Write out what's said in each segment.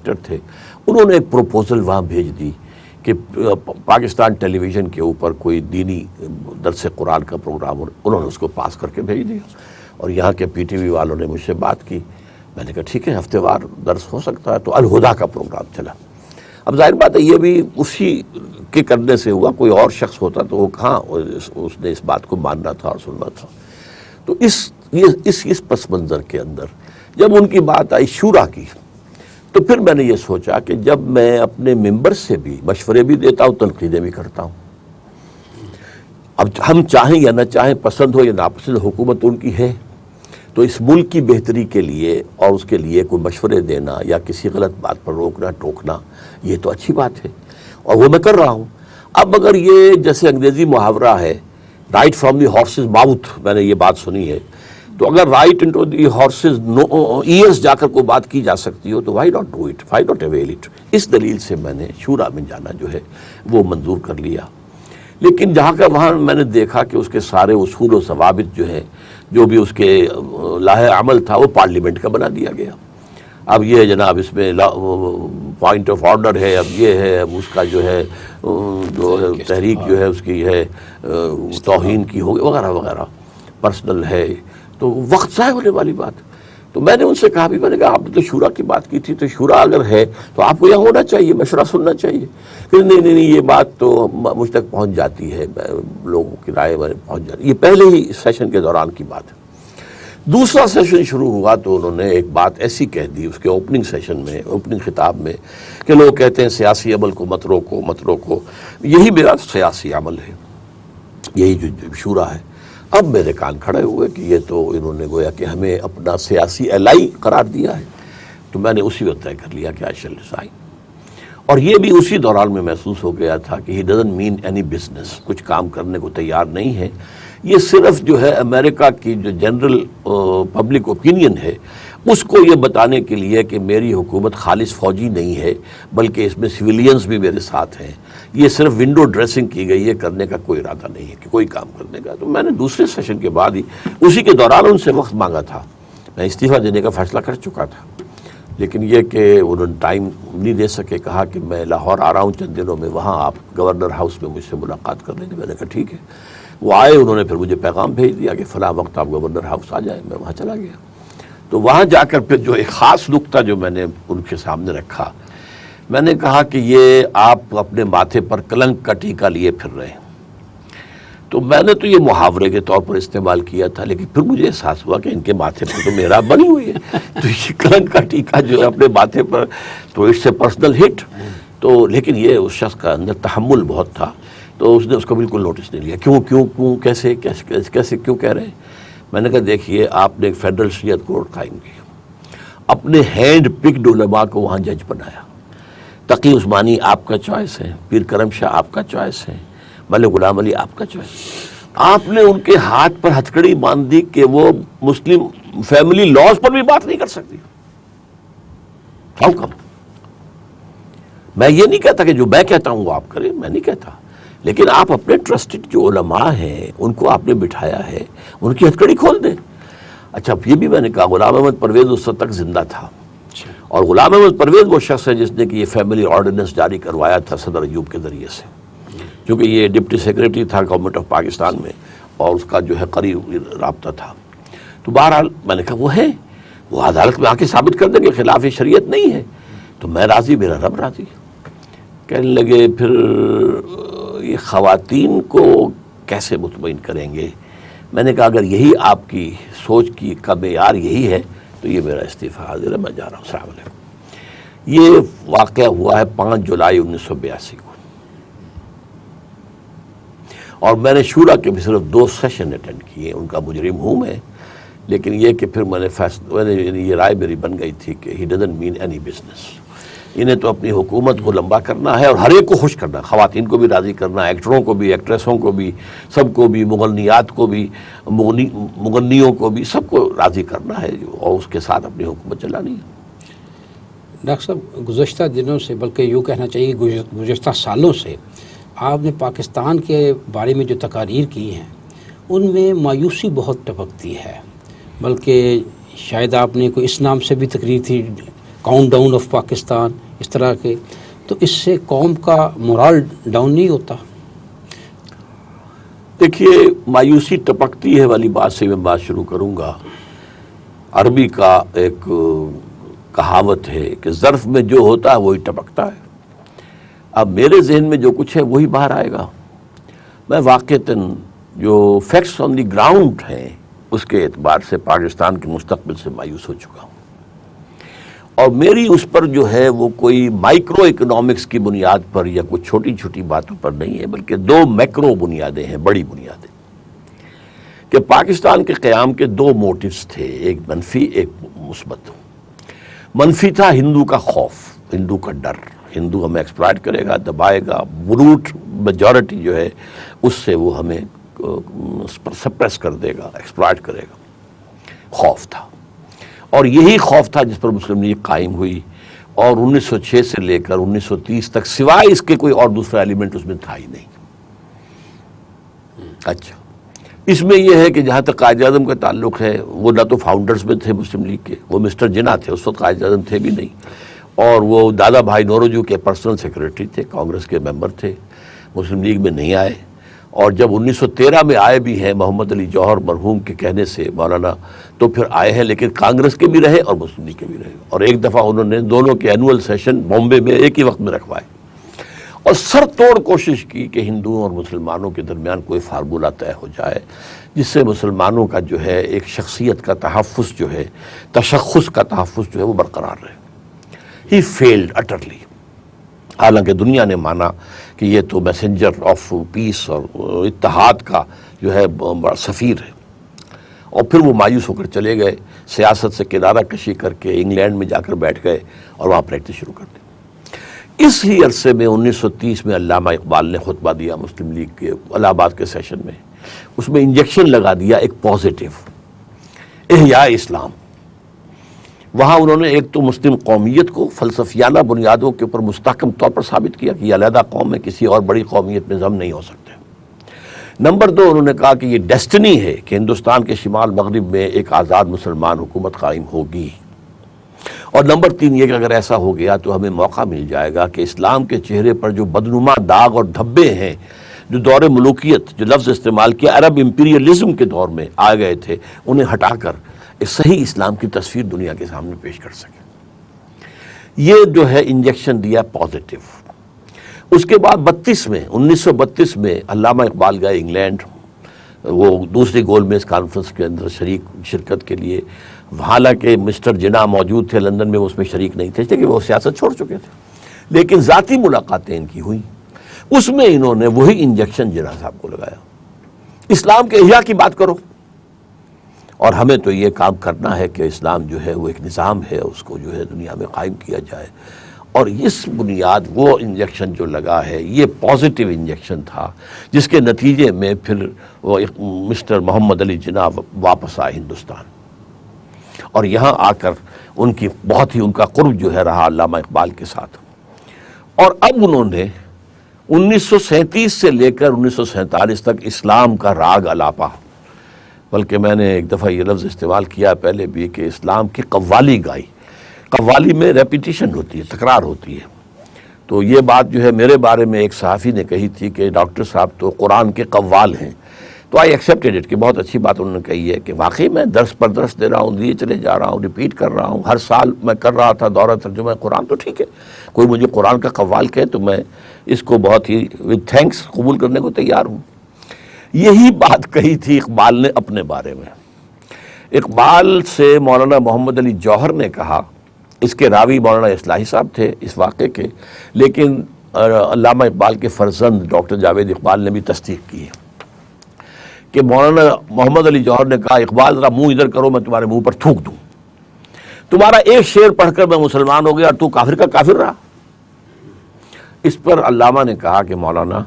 Director تھے، انہوں نے ایک پروپوزل وہاں بھیج دی کہ پاکستان ٹیلی ویژن کے اوپر کوئی دینی درس قرآن کا پروگرام ہو، انہوں نے اس کو پاس کر کے بھیج دیا، اور یہاں کے پی ٹی وی والوں نے مجھ سے بات کی، میں نے کہا ٹھیک ہے ہفتے وار درس ہو سکتا ہے، تو الہدا کا پروگرام چلا۔ اب ظاہر بات ہے یہ بھی اسی کے کرنے سے ہوا، کوئی اور شخص ہوتا تو وہ کہاں اس نے اس بات کو ماننا تھا اور سننا تھا۔ تو اس پس منظر کے اندر جب ان کی بات آئی شورا کی، تو پھر میں نے یہ سوچا کہ جب میں اپنے ممبر سے بھی مشورے بھی دیتا ہوں، تنقیدیں بھی کرتا ہوں، اب ہم چاہیں یا نہ چاہیں، پسند ہو یا ناپسند، حکومت ان کی ہے، تو اس ملک کی بہتری کے لیے اور اس کے لیے کوئی مشورے دینا یا کسی غلط بات پر روکنا ٹوکنا، یہ تو اچھی بات ہے، اور وہ میں کر رہا ہوں۔ اب اگر یہ جیسے انگریزی محاورہ ہے right from the horse's mouth, میں نے یہ بات سنی ہے، تو اگر right into the horse's ears جا کر کوئی بات کی جا سکتی ہو تو why not do it, why not avail it. اس دلیل سے میں نے شورا میں جانا جو ہے وہ منظور کر لیا، لیکن جہاں کا وہاں میں نے دیکھا کہ اس کے سارے اصول و ضوابط جو ہیں، جو بھی اس کے لاہ عمل تھا، وہ پارلیمنٹ کا بنا دیا گیا۔ اب یہ جناب اس میں پوائنٹ آف آرڈر ہے، اب یہ ہے، اب اس کا جو ہے تحریک جو ہے اس کی ہے توہین کی ہوگی وغیرہ وغیرہ، پرسنل ہے، تو وقت ضائع ہونے والی بات۔ تو میں نے ان سے کہا بھی، میں نے کہا آپ نے تو شورا کی بات کی تھی، تو شورا اگر ہے تو آپ کو یہاں ہونا چاہیے، مشورہ سننا چاہیے۔ کہ نہیں یہ بات تو مجھ تک پہنچ جاتی ہے، لوگوں کی رائے میں پہنچ جاتی ہے۔ یہ پہلے ہی سیشن کے دوران کی بات ہے۔ دوسرا سیشن شروع ہوا تو انہوں نے ایک بات ایسی کہہ دی اس کے اوپننگ سیشن میں، اوپننگ خطاب میں، کہ لوگ کہتے ہیں سیاسی عمل کو مت روکو مت روکو، یہی میرا سیاسی عمل ہے، یہی جو شورا ہے۔ اب میرے کان کھڑے ہوئے کہ یہ تو انہوں نے گویا کہ ہمیں اپنا سیاسی الائی قرار دیا ہے، تو میں نے اسی وقت طے کر لیا کہ آئی شیل ریزائن۔ اور یہ بھی اسی دوران میں محسوس ہو گیا تھا کہ he doesn't mean any business, کچھ کام کرنے کو تیار نہیں ہے، یہ صرف جو ہے امریکہ کی جو جنرل پبلک اوپینین ہے اس کو یہ بتانے کے لیے کہ میری حکومت خالص فوجی نہیں ہے، بلکہ اس میں سویلینز بھی میرے ساتھ ہیں، یہ صرف ونڈو ڈریسنگ کی گئی ہے، کرنے کا کوئی ارادہ نہیں ہے کہ کوئی کام کرنے کا۔ تو میں نے دوسرے سیشن کے بعد ہی اسی کے دوران ان سے وقت مانگا تھا، میں استعفیٰ دینے کا فیصلہ کر چکا تھا، لیکن یہ کہ انہوں نے ٹائم نہیں دے سکے، کہا کہ میں لاہور آ رہا ہوں چند دنوں میں، وہاں آپ گورنر ہاؤس میں مجھ سے ملاقات کر لیجیے۔ میں نے کہا ٹھیک ہے۔ وہ آئے، انہوں نے پھر مجھے پیغام بھیج دیا کہ فلاں وقت آپ گورنر ہاؤس آ جائیں، میں وہاں چلا گیا۔ تو وہاں جا کر پھر جو ایک خاص نقطہ جو میں نے ان کے سامنے رکھا، میں نے کہا کہ یہ آپ اپنے ماتھے پر کلنک کا ٹیکا لیے پھر رہے ہیں۔ تو میں نے تو یہ محاورے کے طور پر استعمال کیا تھا، لیکن پھر مجھے احساس ہوا کہ ان کے ماتھے پر تو میرا بنی ہوئی ہے، تو یہ کلنک کا ٹیکا جو ہے اپنے ماتھے پر، تو اس سے پرسنل ہٹ۔ تو لیکن یہ اس شخص کا اندر تحمل بہت تھا، تو اس نے اس کو بالکل نوٹس نہیں لیا۔ کیوں کیسے کیوں کہہ رہے ہیں؟ میں نے کہا دیکھیے، آپ نے ایک فیڈرل شریعت کورٹ قائم کی، اپنے ہینڈ پکڈ علماء کو وہاں جج بنایا، تقی عثمانی آپ کا چوائس ہے، پیر کرم شاہ آپ کا چوائس ہے، ملک غلام علی آپ کا چوائس۔ آپ نے ان کے ہاتھ پر ہتھکڑی باندھ دی کہ وہ مسلم فیملی لاز پر بھی بات نہیں کر سکتی۔ How come? میں یہ نہیں کہتا کہ جو میں کہتا ہوں وہ آپ کریں، میں نہیں کہتا، لیکن آپ اپنے ٹرسٹڈ جو علماء ہیں ان کو آپ نے بٹھایا ہے، ان کی ہتھکڑی کھول دیں۔ اچھا یہ بھی میں نے کہا غلام احمد پرویز اس وقت تک زندہ تھا، اور غلام احمد پرویز وہ شخص ہے جس نے کہ یہ فیملی آرڈیننس جاری کروایا تھا صدر ایوب کے ذریعے سے، کیونکہ یہ ڈپٹی سیکریٹری تھا گورنمنٹ آف پاکستان میں اور اس کا جو ہے قریب رابطہ تھا۔ تو بہرحال میں نے کہا وہ ہے، وہ عدالت میں آ کے ثابت کر دیں کہ خلاف شریعت نہیں ہے، تو میں راضی، میرا رب راضی۔ کہنے لگے پھر یہ خواتین کو کیسے مطمئن کریں گے؟ میں نے کہا اگر یہی آپ کی سوچ کی کا معیار یہی ہے تو یہ میرا استعفیٰ حاضر ہے، میں جا رہا ہوں، السلام علیکم۔ یہ واقعہ ہوا ہے 5 جولائی 1982 کو، اور میں نے شورا کے بھی صرف 2 سیشن اٹینڈ کیے، ان کا مجرم ہوں میں، لیکن یہ کہ پھر میں نے یہ رائے میری بن گئی تھی کہ he doesn't mean any business, انہیں تو اپنی حکومت کو لمبا کرنا ہے اور ہر ایک کو خوش کرنا، خواتین کو بھی راضی کرنا، ایکٹروں کو بھی، ایکٹریسوں کو بھی، سب کو بھی، مغنیات کو بھی، مغنیوں کو بھی، سب کو راضی کرنا ہے اور اس کے ساتھ اپنی حکومت چلانی ہے۔ ڈاکٹر صاحب گزشتہ دنوں سے، بلکہ یوں کہنا چاہیے گزشتہ سالوں سے آپ نے پاکستان کے بارے میں جو تقاریر کی ہیں ان میں مایوسی بہت ٹپکتی ہے، بلکہ شاید آپ نے کوئی اس نام سے بھی تقریر تھی کاؤنٹ ڈاؤن آف پاکستان، اس طرح کے، تو اس سے قوم کا مورال ڈاؤن نہیں ہوتا؟ دیکھیے، مایوسی ٹپکتی ہے والی بات سے میں بات شروع کروں گا۔ عربی کا ایک کہاوت ہے کہ ظرف میں جو ہوتا ہے وہی ٹپکتا ہے۔ اب میرے ذہن میں جو کچھ ہے وہی باہر آئے گا۔ میں واقعتاً جو فیکٹس آن دی گراؤنڈ ہیں اس کے اعتبار سے پاکستان کے مستقبل سے مایوس ہو چکا ہوں، اور میری اس پر جو ہے وہ کوئی مائکرو اکنامکس کی بنیاد پر یا کچھ چھوٹی چھوٹی باتوں پر نہیں ہے، بلکہ دو میکرو بنیادیں ہیں، بڑی بنیادیں، کہ پاکستان کے قیام کے دو موٹیوز تھے، ایک منفی ایک مثبت۔ منفی تھا ہندو کا خوف، ہندو کا ڈر، ہندو ہمیں ایکسپلائٹ کرے گا، دبائے گا، بروٹ میجورٹی جو ہے اس سے وہ ہمیں سپریس کر دے گا، ایکسپلائٹ کرے گا، خوف تھا۔ اور یہی خوف تھا جس پر مسلم لیگ قائم ہوئی، اور 1906 سے لے کر 1930 تک سوائے اس کے کوئی اور دوسرا ایلیمنٹ اس میں تھا ہی نہیں۔ اچھا، اس میں یہ ہے کہ جہاں تک قائد اعظم کا تعلق ہے، وہ نہ تو فاؤنڈرز میں تھے مسلم لیگ کے، وہ مسٹر جناح تھے، اس وقت قائد اعظم تھے بھی نہیں، اور وہ دادا بھائی نوروجو کے پرسنل سیکریٹری تھے، کانگریس کے ممبر تھے، مسلم لیگ میں نہیں آئے۔ اور جب 1913 میں آئے بھی ہیں محمد علی جوہر مرحوم کے کہنے سے مولانا، تو پھر آئے ہیں، لیکن کانگریس کے بھی رہے اور مسلم لیگ کے بھی رہے، اور ایک دفعہ انہوں نے دونوں کے اینول سیشن بامبے میں ایک ہی وقت میں رکھوائے، اور سر توڑ کوشش کی کہ ہندوؤں اور مسلمانوں کے درمیان کوئی فارمولہ طے ہو جائے جس سے مسلمانوں کا جو ہے ایک شخصیت کا تحفظ جو ہے، تشخص کا تحفظ جو ہے وہ برقرار رہے۔ ہی فیلڈ اٹرلی، حالانکہ دنیا نے مانا کہ یہ تو میسنجر آف پیس اور اتحاد کا جو ہے بڑا سفیر ہے، اور پھر وہ مایوس ہو کر چلے گئے، سیاست سے کنارہ کشی کر کے انگلینڈ میں جا کر بیٹھ گئے اور وہاں پریکٹس شروع کر دی۔ اس ہی عرصے میں 1930 میں علامہ اقبال نے خطبہ دیا مسلم لیگ کے الہ آباد کے سیشن میں، اس میں انجیکشن لگا دیا ایک پازیٹیو، احیاء اسلام۔ وہاں انہوں نے ایک تو مسلم قومیت کو فلسفیانہ بنیادوں کے اوپر مستحکم طور پر ثابت کیا کہ یہ علیحدہ قوم ہے، کسی اور بڑی قومیت میں ضم نہیں ہو سکتے۔ نمبر دو، انہوں نے کہا کہ یہ ڈیسٹنی ہے کہ ہندوستان کے شمال مغرب میں ایک آزاد مسلمان حکومت قائم ہوگی، اور نمبر تین یہ کہ اگر ایسا ہو گیا تو ہمیں موقع مل جائے گا کہ اسلام کے چہرے پر جو بدنما داغ اور دھبے ہیں، جو دور ملوکیت، جو لفظ استعمال کیا عرب امپیریلزم کے دور میں آ گئے تھے، انہیں ہٹا کر ایک صحیح اسلام کی تصویر دنیا کے سامنے پیش کر سکے۔ یہ جو ہے انجیکشن دیا پازیٹیو۔ اس کے بعد 1932 میں علامہ اقبال گئے انگلینڈ، وہ دوسری گول میز کانفرنس کے اندر شرکت کے لیے، حالانکہ مسٹر جناح موجود تھے لندن میں، وہ اس میں شریک نہیں تھے کہ وہ سیاست چھوڑ چکے تھے، لیکن ذاتی ملاقاتیں ان کی ہوئیں۔ اس میں انہوں نے وہی انجیکشن جناح صاحب کو لگایا، اسلام کے احیاء کی بات کرو، اور ہمیں تو یہ کام کرنا ہے کہ اسلام جو ہے وہ ایک نظام ہے، اس کو جو ہے دنیا میں قائم کیا جائے۔ اور اس بنیاد وہ انجیکشن جو لگا ہے یہ پازیٹیو انجیکشن تھا، جس کے نتیجے میں پھر وہ مسٹر محمد علی جناح واپس آئے ہندوستان، اور یہاں آ کر ان کی بہت ہی ان کا قرب جو ہے رہا علامہ اقبال کے ساتھ۔ اور اب انہوں نے 1937 سے لے کر 1947 تک اسلام کا راگ الاپا، بلکہ میں نے ایک دفعہ یہ لفظ استعمال کیا پہلے بھی کہ اسلام کی قوالی گائی۔ قوالی میں ریپیٹیشن ہوتی ہے، تکرار ہوتی ہے۔ تو یہ بات جو ہے میرے بارے میں ایک صحافی نے کہی تھی کہ ڈاکٹر صاحب تو قرآن کے قوال ہیں، تو آئی ایکسیپٹیڈ اٹ، کہ بہت اچھی بات انہوں نے کہی ہے کہ واقعی میں درس پر درس دے رہا ہوں، دیے چلے جا رہا ہوں، ریپیٹ کر رہا ہوں، ہر سال میں کر رہا تھا دورہ ترجمہ قرآن، تو ٹھیک ہے، کوئی مجھے قرآن کا قوال کہے تو میں اس کو بہت ہی ود تھینکس قبول کرنے کو تیار ہوں۔ یہی بات کہی تھی اقبال نے اپنے بارے میں۔ اقبال سے مولانا محمد علی جوہر نے کہا، اس کے راوی مولانا اصلاحی صاحب تھے اس واقعے کے، لیکن علامہ اقبال کے فرزند ڈاکٹر جاوید اقبال نے بھی تصدیق کی ہے کہ مولانا محمد علی جوہر نے کہا، اقبال ذرا منہ ادھر کرو، میں تمہارے منہ پر تھوک دوں، تمہارا ایک شعر پڑھ کر میں مسلمان ہو گیا اور تو کافر کا کافر رہا۔ اس پر علامہ نے کہا کہ مولانا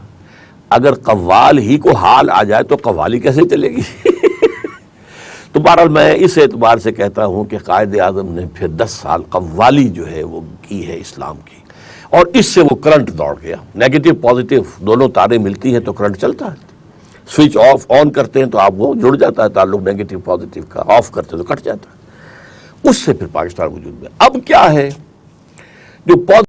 اگر قوال ہی کو حال آ جائے تو قوالی کیسے چلے گی؟ تو بہرحال میں اس اعتبار سے کہتا ہوں کہ قائد اعظم نے پھر 10 سال قوالی جو ہے وہ کی ہے اسلام کی، اور اس سے وہ کرنٹ دوڑ گیا، نیگیٹو پازیٹیو دونوں تاریں ملتی ہیں تو کرنٹ چلتا ہے، سوئچ آف آن کرتے ہیں تو آپ وہ جڑ جاتا ہے تعلق نیگیٹو پازیٹیو کا، آف کرتے تو کٹ جاتا ہے، اس سے پھر پاکستان وجود میں۔ اب کیا ہے جو